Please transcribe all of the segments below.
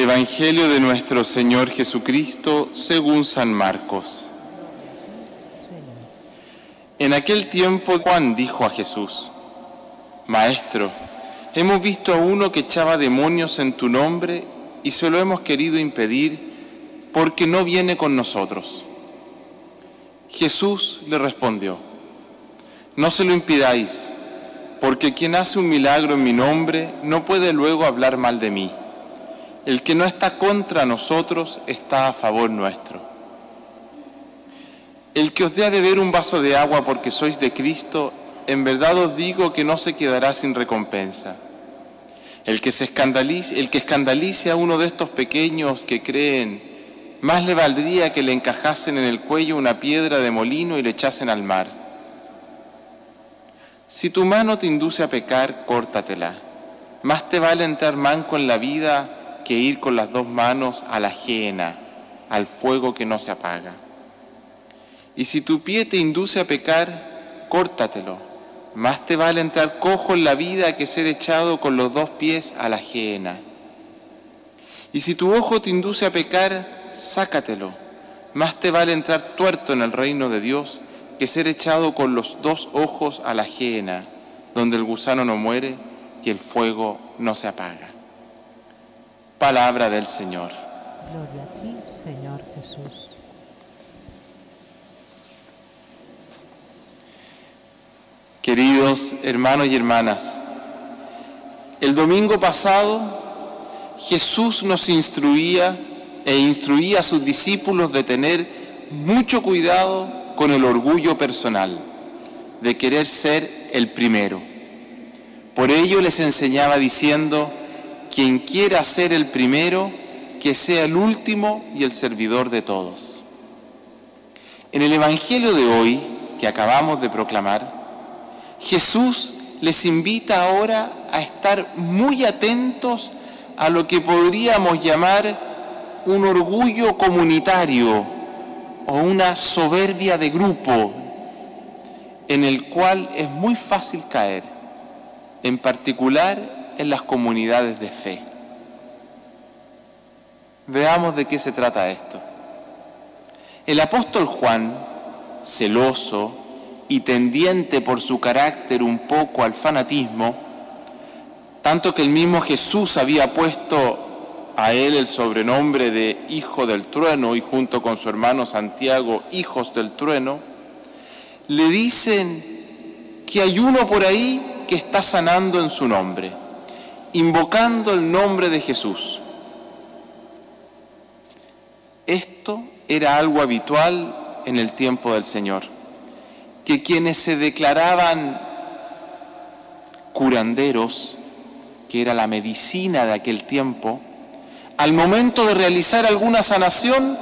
Del Evangelio de nuestro Señor Jesucristo según San Marcos. En aquel tiempo Juan dijo a Jesús: Maestro, hemos visto a uno que echaba demonios en tu nombre y se lo hemos querido impedir porque no viene con nosotros. Jesús le respondió: No se lo impidáis, porque quien hace un milagro en mi nombre no puede luego hablar mal de mí. El que no está contra nosotros está a favor nuestro. El que os dé a beber un vaso de agua porque sois de Cristo, en verdad os digo que no se quedará sin recompensa. El que escandalice a uno de estos pequeños que creen, más le valdría que le encajasen en el cuello una piedra de molino y le echasen al mar. Si tu mano te induce a pecar, córtatela. Más te vale entrar manco en la vida que ir con las dos manos a la ajena, al fuego que no se apaga. Y si tu pie te induce a pecar, córtatelo. Más te vale entrar cojo en la vida que ser echado con los dos pies a la ajena. Y si tu ojo te induce a pecar, sácatelo. Más te vale entrar tuerto en el reino de Dios que ser echado con los dos ojos a la ajena, donde el gusano no muere y el fuego no se apaga. Palabra del Señor. Gloria a ti, Señor Jesús. Queridos hermanos y hermanas, el domingo pasado Jesús nos instruía a sus discípulos de tener mucho cuidado con el orgullo personal, de querer ser el primero. Por ello les enseñaba diciendo: quien quiera ser el primero, que sea el último y el servidor de todos. En el Evangelio de hoy, que acabamos de proclamar, Jesús les invita ahora a estar muy atentos a lo que podríamos llamar un orgullo comunitario o una soberbia de grupo, en el cual es muy fácil caer, en particular en las comunidades de fe. Veamos de qué se trata esto. El apóstol Juan, celoso y tendiente por su carácter un poco al fanatismo, tanto que el mismo Jesús había puesto a él el sobrenombre de Hijo del Trueno y junto con su hermano Santiago, Hijos del Trueno, le dicen que hay uno por ahí que está sanando en su nombre, invocando el nombre de Jesús. Esto era algo habitual en el tiempo del Señor, que quienes se declaraban curanderos, que era la medicina de aquel tiempo, al momento de realizar alguna sanación,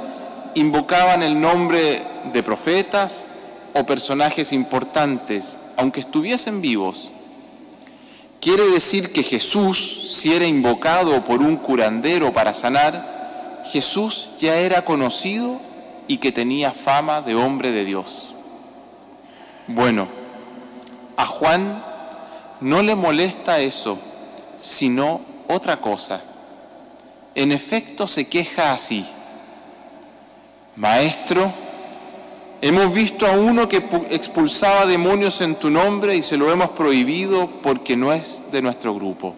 invocaban el nombre de profetas o personajes importantes, aunque estuviesen vivos. Quiere decir que Jesús, si era invocado por un curandero para sanar, Jesús ya era conocido y que tenía fama de hombre de Dios. Bueno, a Juan no le molesta eso, sino otra cosa. En efecto se queja así: Maestro, hemos visto a uno que expulsaba demonios en tu nombre y se lo hemos prohibido porque no es de nuestro grupo.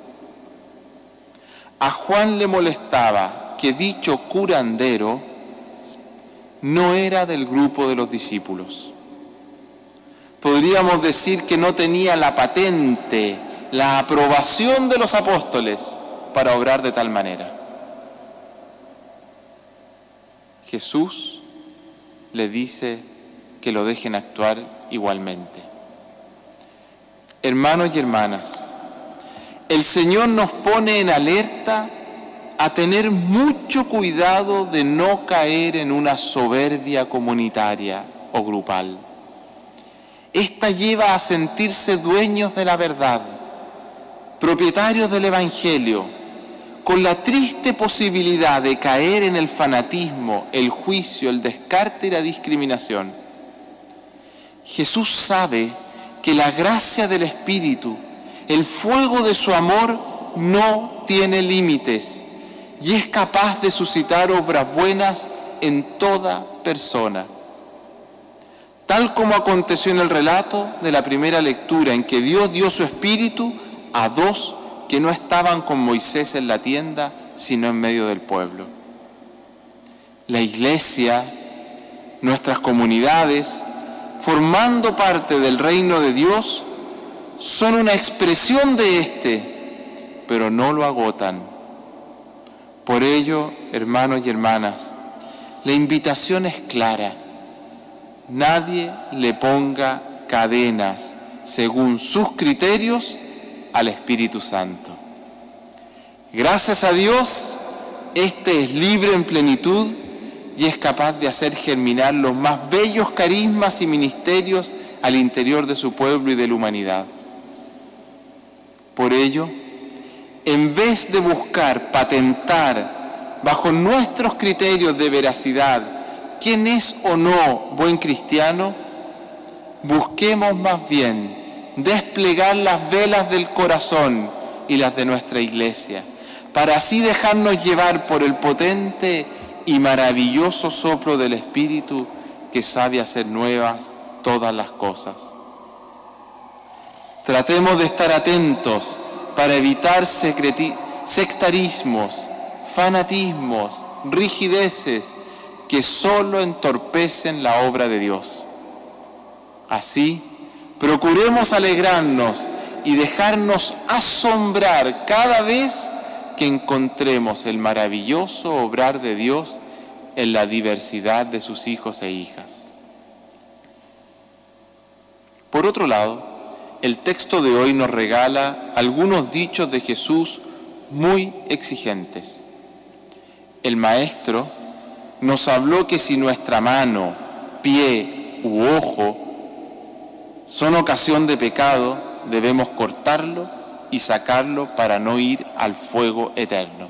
A Juan le molestaba que dicho curandero no era del grupo de los discípulos. Podríamos decir que no tenía la patente, la aprobación de los apóstoles para obrar de tal manera. Jesús le dice que lo dejen actuar igualmente. Hermanos y hermanas, el Señor nos pone en alerta a tener mucho cuidado de no caer en una soberbia comunitaria o grupal. Esta lleva a sentirse dueños de la verdad, propietarios del Evangelio, con la triste posibilidad de caer en el fanatismo, el juicio, el descarte y la discriminación. Jesús sabe que la gracia del Espíritu, el fuego de su amor, no tiene límites y es capaz de suscitar obras buenas en toda persona. Tal como aconteció en el relato de la primera lectura, en que Dios dio su Espíritu a dos que no estaban con Moisés en la tienda, sino en medio del pueblo. La Iglesia, nuestras comunidades, formando parte del reino de Dios, son una expresión de este, pero no lo agotan. Por ello, hermanos y hermanas, la invitación es clara. Nadie le ponga cadenas según sus criterios al Espíritu Santo. Gracias a Dios, este es libre en plenitud y es capaz de hacer germinar los más bellos carismas y ministerios al interior de su pueblo y de la humanidad. Por ello, en vez de buscar patentar bajo nuestros criterios de veracidad quién es o no buen cristiano, busquemos más bien desplegar las velas del corazón y las de nuestra Iglesia, para así dejarnos llevar por el potente y maravilloso soplo del Espíritu que sabe hacer nuevas todas las cosas. Tratemos de estar atentos para evitar sectarismos, fanatismos, rigideces que solo entorpecen la obra de Dios. Así, procuremos alegrarnos y dejarnos asombrar cada vez que encontremos el maravilloso obrar de Dios en la diversidad de sus hijos e hijas. Por otro lado, el texto de hoy nos regala algunos dichos de Jesús muy exigentes. El Maestro nos habló que si nuestra mano, pie u ojo son ocasión de pecado, debemos cortarlo y sacarlo para no ir al fuego eterno.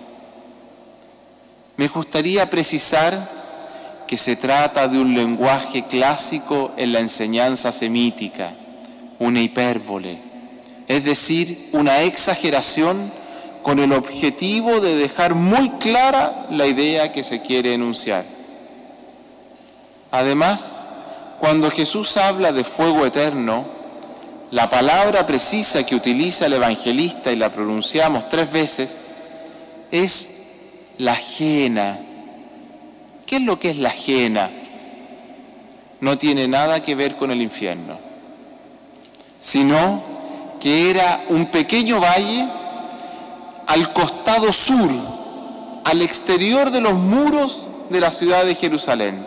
Me gustaría precisar que se trata de un lenguaje clásico en la enseñanza semítica, una hipérbole, es decir, una exageración con el objetivo de dejar muy clara la idea que se quiere enunciar. Además, cuando Jesús habla de fuego eterno, la palabra precisa que utiliza el evangelista, y la pronunciamos 3 veces, es la jena. ¿Qué es lo que es la jena? No tiene nada que ver con el infierno, sino que era un pequeño valle al costado sur, al exterior de los muros de la ciudad de Jerusalén,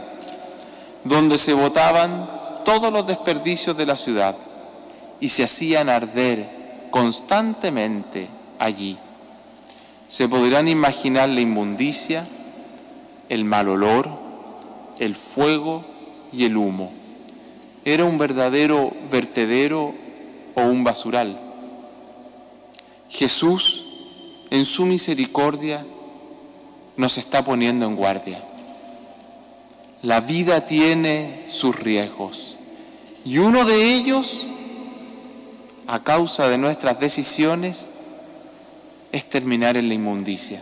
donde se botaban todos los desperdicios de la ciudad y se hacían arder constantemente allí. Se podrán imaginar la inmundicia, el mal olor, el fuego y el humo. Era un verdadero vertedero o un basural. Jesús, en su misericordia, nos está poniendo en guardia. La vida tiene sus riesgos y uno de ellos, a causa de nuestras decisiones, es terminar en la inmundicia.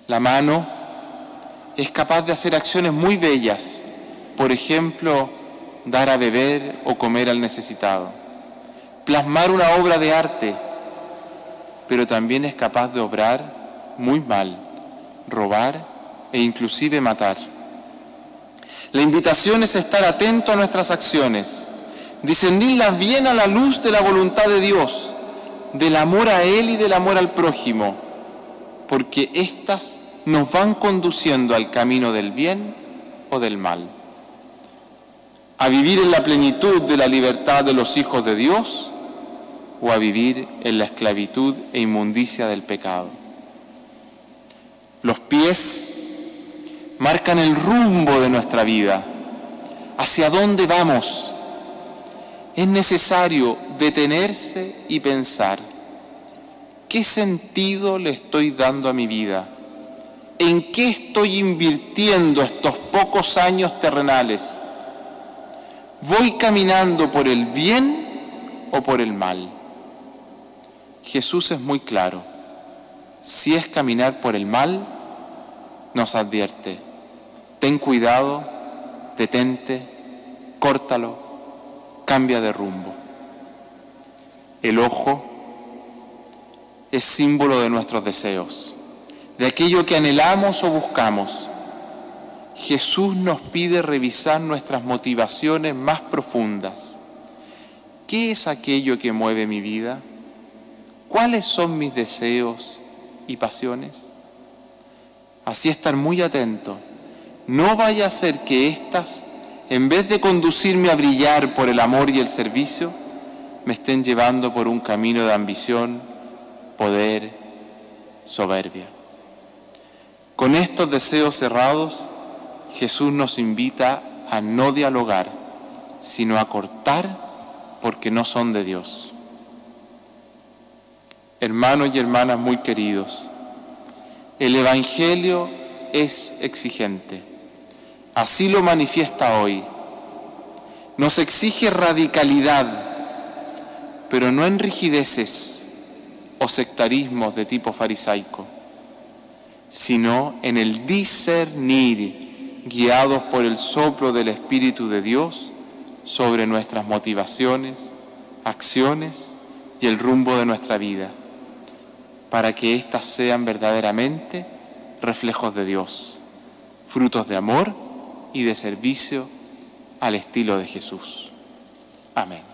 La mano es capaz de hacer acciones muy bellas, por ejemplo, dar a beber o comer al necesitado, plasmar una obra de arte, pero también es capaz de obrar muy mal, robar e inclusive matar. La invitación es estar atento a nuestras acciones, discernirlas bien a la luz de la voluntad de Dios, del amor a Él y del amor al prójimo, porque éstas nos van conduciendo al camino del bien o del mal, a vivir en la plenitud de la libertad de los hijos de Dios o a vivir en la esclavitud e inmundicia del pecado. Los pies marcan el rumbo de nuestra vida, hacia dónde vamos. Es necesario detenerse y pensar, ¿qué sentido le estoy dando a mi vida? ¿En qué estoy invirtiendo estos pocos años terrenales? ¿Voy caminando por el bien o por el mal? Jesús es muy claro. Si es caminar por el mal, nos advierte: ten cuidado, detente, córtalo, cambia de rumbo. El ojo es símbolo de nuestros deseos, de aquello que anhelamos o buscamos. Jesús nos pide revisar nuestras motivaciones más profundas. ¿Qué es aquello que mueve mi vida? ¿Cuáles son mis deseos y pasiones? Así estar muy atento. No vaya a ser que éstas, en vez de conducirme a brillar por el amor y el servicio, me estén llevando por un camino de ambición, poder, soberbia. Con estos deseos cerrados, Jesús nos invita a no dialogar, sino a cortar porque no son de Dios. Hermanos y hermanas muy queridos, el Evangelio es exigente. Así lo manifiesta hoy. Nos exige radicalidad, pero no en rigideces o sectarismos de tipo farisaico, sino en el discernir, guiados por el soplo del Espíritu de Dios, sobre nuestras motivaciones, acciones y el rumbo de nuestra vida, para que éstas sean verdaderamente reflejos de Dios, frutos de amor y de servicio al estilo de Jesús. Amén.